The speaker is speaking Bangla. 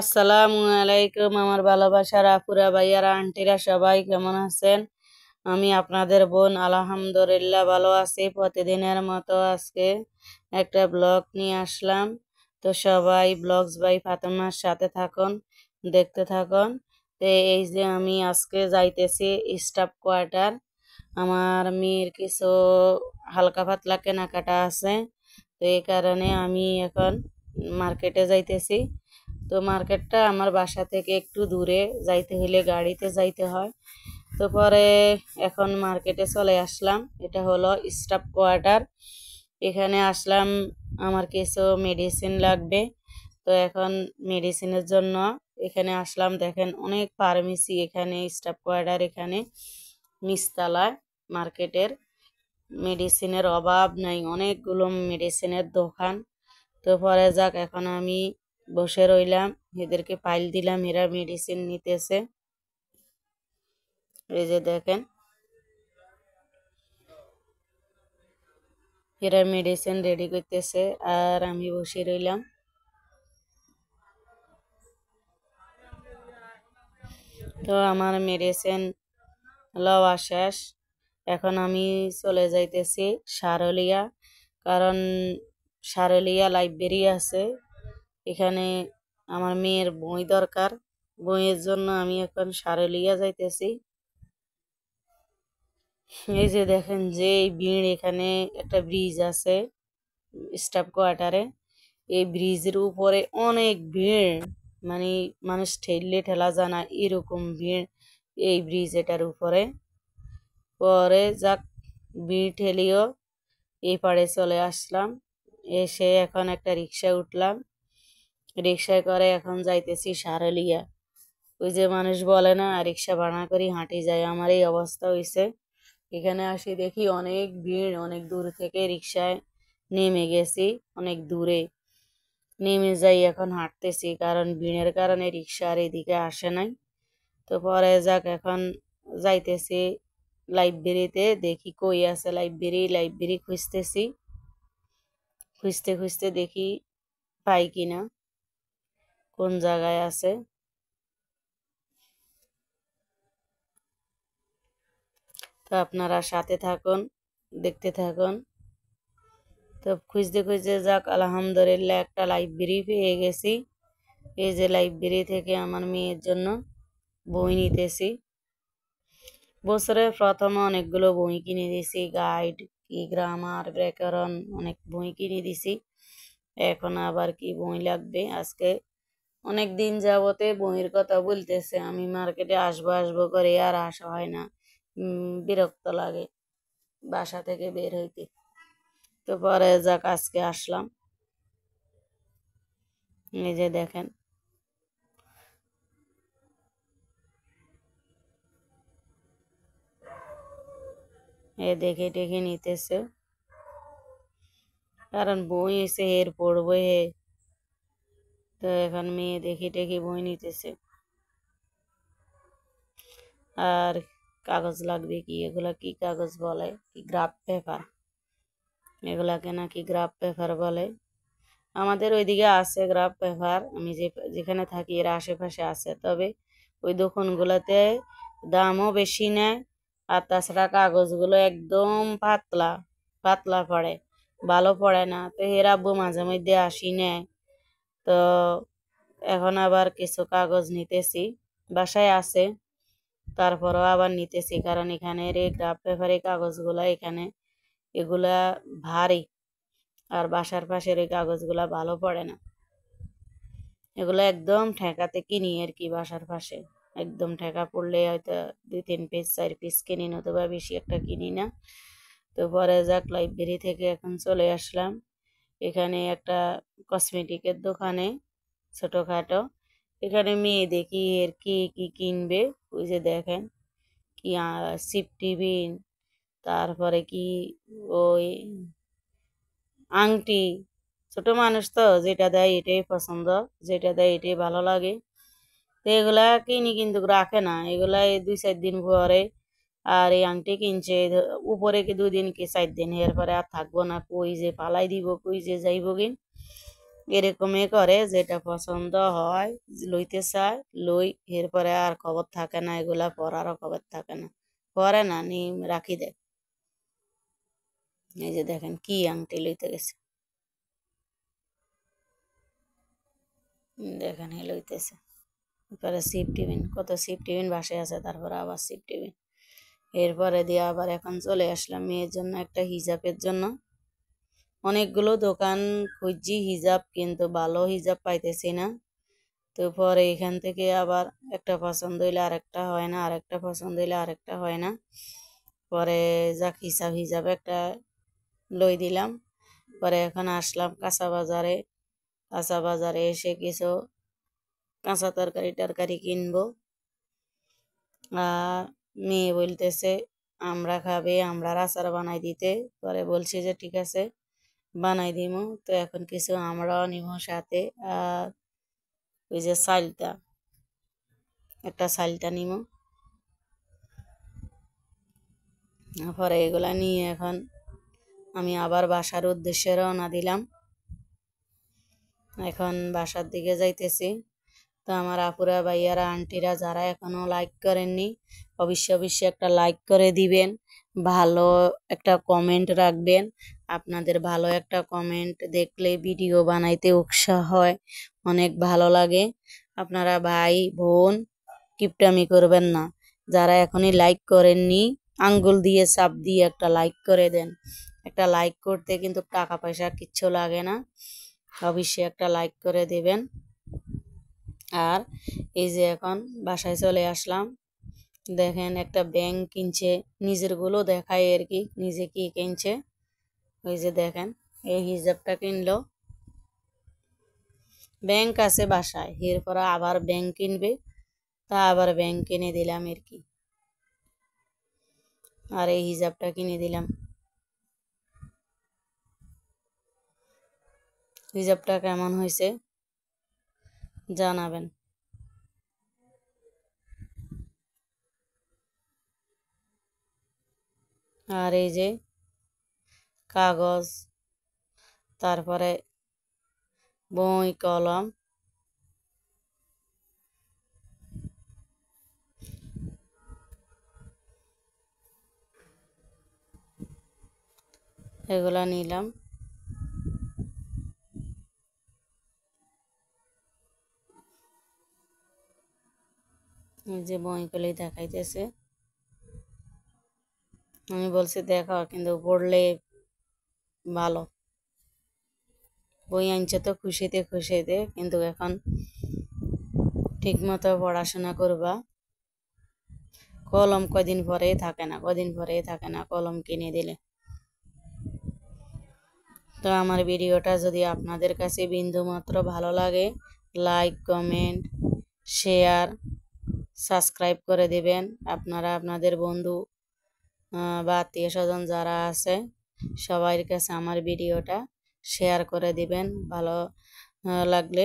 আসসালামু আলাইকুম আমার ভালোবাসার আপুরা ভাইয়ারা আন্টিরা সবাই কেমন আছেন? আমি আপনাদের বোন আলহামদুলিল্লাহ ভালো আছি। প্রতিদিনের মতো আজকে একটা ব্লগ নিয়ে আসলাম। তো সবাই ব্লগস বাই ফাতেমার সাথে থাকুন, দেখতে থাকুন। তো এই যে আমি আজকে যাইতেছি স্টাফ কোয়ার্টার। আমার মেয়ের কিছু হালকা পাতলা কেনাকাটা আছে, তো এই কারণে আমি এখন মার্কেটে যাইতেছি। তো মার্কেটটা আমার বাসা থেকে একটু দূরে, যাইতে হলে গাড়িতে যাইতে হয়। তো পরে এখন মার্কেটে চলে আসলাম। এটা হলো স্টাফ কোয়ার্টার। এখানে আসলাম, আমার কিছু মেডিসিন লাগবে। তো এখন মেডিসিনের জন্য এখানে আসলাম। দেখেন অনেক ফার্মেসি এখানে স্টাফ কোয়ার্টার, এখানে নিচতলায় মার্কেটের মেডিসিনের অভাব নাই, অনেকগুলো মেডিসিনের দোকান। তো পরে যাক, এখন আমি বসে রইলাম, এদেরকে ফাইল দিলাম, এরা মেডিসিন নিতেছে। এই যে দেখেন, এরা মেডিসিন রেডি করতেছে আর আমি বসে রইলাম। তো আমার মেডিসিন লওয়া শেষ। এখন আমি চলে যাইতেছি সারলিয়া, কারণ সারলিয়া লাইব্রেরি আছে এখানে। আমার মেয়ের বই দরকার, বইয়ের জন্য আমি এখন সারলিয়া যাইতেছি। এই যে দেখেন যে ভিড়, এখানে একটা ব্রিজ আছে স্টাফ কোয়ার্টারে। এই ব্রিজের উপরে অনেক ভিড়, মানে মানুষ ঠেললে ঠেলা যায় না, এরকম ভিড় এই ব্রিজ এটার উপরে। পরে যাক, ভিড় ঠেলিও এই পাড়ে চলে আসলাম। এসে এখন একটা রিক্সায় উঠলাম, রিক্সায় করে এখন যাইতেছি সারলিয়া। ওই যে মানুষ বলে না, রিক্সা ভাড়া করি হাঁটি যায়, আমার এই অবস্থা হয়েছে। এখানে আসি দেখি অনেক ভিড়, অনেক দূর থেকে রিক্সায় নেমে গেছি, অনেক দূরে নেমে যাই, এখন হাঁটতেছি, কারণ ভিড়ের কারণে রিক্সা আর এদিকে আসে নাই। তো পরে যাক, এখন যাইতেছি লাইব্রেরিতে, দেখি কই আছে লাইব্রেরি। লাইব্রেরি খুঁজতেছি, খুঁজতে খুঁজতে দেখি পাই কিনা, কোন জায়গায় আছে। তো আপনারা সাথে থাকুন, দেখতে থাকুন। তো খুঁজতে খুঁজতে যাক, আলহামদুলিল্লাহ একটা লাইব্রেরি পেয়ে গেছি। এই যে লাইব্রেরি থেকে আমার মেয়ের জন্য বই নিতেছি। বছরের প্রথমে অনেকগুলো বই কিনে দিছি, গাইড, কি গ্রামার, ব্যাকরণ, অনেক বই কিনে দিছি। এখন আবার কি বই লাগবে। আজকে অনেক দিন যাবতে বইয়ের কথা বলতেছে, আমি মার্কেটে আসবো আসবো করে আর আসা হয় না। বিরক্ত লাগে বাসা থেকে বের হইতে। তো পরে যাক, আজকে আসলাম। এই যে দেখেন, এ দেখে টেখে নিতেছে, কারণ বই এসে এর পড়বে হে। তো এখন মেয়ে দেখে টেখে বই নিতেছে। আর কাগজ লাগবে কি, এগুলা কি কাগজ বলে, কি গ্রাফ পেপার, এগুলাকে নাকি গ্রাফ পেপার বলে। আমাদের ওইদিকে আছে গ্রাফ পেপার, আমি যেখানে থাকি এর আশেপাশে আছে, তবে ওই দোকানগুলোতে দামও বেশি নেয়। আর তাছাড়া কাগজগুলো একদম পাতলা পাতলা পড়ে, ভালো পড়ে না। তো এর আব্বু মাঝে মধ্যে আসি নেয়। তো এখন আবার কিছু কাগজ নিতেছি, বাসায় আছে, তারপরও আবার নিতেছি, কারণ এখানের এই গ্রাফ পেপারের কাগজগুলা এখানে এগুলা ভারী, আর বাসার পাশের এই কাগজগুলা ভালো পড়ে না। এগুলো একদম ঠেকাতে কিনি আর কি, বাসার পাশে একদম ঠেকা পড়লে হয়তো 2-3 পিস 4 পিস কিনি, নতুবা বেশি একটা কিনি না। তো পরে যাক, লাইব্রেরি থেকে এখন চলে আসলাম এখানে একটা কসমেটিকের দোকানে, ছোটখাটো। এখানে মেয়ে দেখি এর কি কি কিনবে। ওই যে দেখেন কি সিফটি বিন, তারপরে কি ওই আংটি। ছোট মানুষ তো, যেটা দেয় এটাই পছন্দ, যেটা দেয় এটাই ভালো লাগে। তো এগুলা কিনি, কিন্তু রাখে না এগুলা, এই 2-4 দিন পরে। আর এই আংটি কিনছে উপরে কি 2 দিন কি 4 দিন, এরপরে আর থাকবো না, কই যে পালাই দিব, কই যে যাইব কিন। এরকমই করে, যেটা পছন্দ হয় লইতে চায় লই, এরপরে আর খবর থাকে না, এগুলা পরারও খবর থাকে না, পরে না নিম রাখি দেয়। এই যে দেখেন কি আংটি লইতে গেছে, দেখেন হে লইতেছে। এরপরে সিপ টিফিন, কত সিপ টিফিন বাসায় আছে, তারপরে আবার সিপ টিফিন। এরপরে দিয়ে আবার এখন চলে আসলাম মেয়ের জন্য একটা হিজাবের জন্য। অনেকগুলো দোকান খুঁজছি হিজাব, কিন্তু ভালো হিজাব পাইতেছি না। তো পরে এখান থেকে আবার একটা পছন্দ হইলে আরেকটা হয় না, আরেকটা পছন্দ হইলে আরেকটা হয় না। পরে যাক হিজাব একটা লই দিলাম। পরে এখন আসলাম কাঁচা বাজারে। কাঁচা বাজারে এসে কিছু কাঁচা তরকারি টরকারি কিনবো। আর মেয়ে বলতেছে আমরা খাবে, আমরা আচার বানাই দিতে। পরে বলছি যে ঠিক আছে বানাই দিমু। তো এখন কিছু আমরাও নিব সাথে, আর ওই যে চালটা, একটা চালটা নিব। পরে এগুলা নিয়ে এখন আমি আবার বাসার উদ্দেশ্যে রওনা দিলাম। এখন বাসার দিকে যাইতেছি। তো আমার আপুরা ভাইয়ারা আন্টিরা যারা এখনো লাইক করেননি, অবশ্যই একটা লাইক করে দিবেন, ভালো একটা কমেন্ট রাখবেন। আপনাদের ভালো একটা কমেন্ট দেখলে ভিডিও বানাইতে উৎসাহ হয়, অনেক ভালো লাগে। আপনারা ভাই বোন কিপটামি করবেন না, যারা এখনই লাইক করেননি আঙ্গুল দিয়ে চাপ দিয়ে একটা লাইক করে দেন। একটা লাইক করতে কিন্তু টাকা পয়সা কিচ্ছু লাগে না, অবশ্যই একটা লাইক করে দেবেন। আর এই যে এখন বাসায় চলে আসলাম, দেখেন একটা ব্যাংক কিনছে, নিজের গুলো দেখায় আর কি, নিজে কি কিনছে। ওই যে দেখেন এই হিজাবটা কিনলো, ব্যাংক আছে বাসায়, এরপর আবার ব্যাংক কিনবে, তা আবার ব্যাংক কিনে দিলাম আর কি। আর এই হিজাবটা কিনে দিলাম। হিজাবটা কেমন হয়েছে জানাবেন। আর এই যে কাগজ, তারপরে বই কলম, এগুলা নিলাম। এই যে বইগুলি দেখাইতেছে, আমি বলছি দেখো কিন্তু পড়লে ভালো। বই আনছে তো খুশিতে খুশিতে, কিন্তু এখন ঠিক মতো পড়াশোনা করবা। কলম কদিন পরেই থাকে না, কদিন পরেই থাকে না কলম কিনে দিলে। তো আমার ভিডিওটা যদি আপনাদের কাছে বিন্দুমাত্র ভালো লাগে, লাইক কমেন্ট শেয়ার সাবস্ক্রাইব করে দেবেন। আপনারা আপনাদের বন্ধু বা আত্মীয় স্বজন যারা আছে সবার কাছে আমার ভিডিওটা শেয়ার করে দিবেন। ভালো লাগলে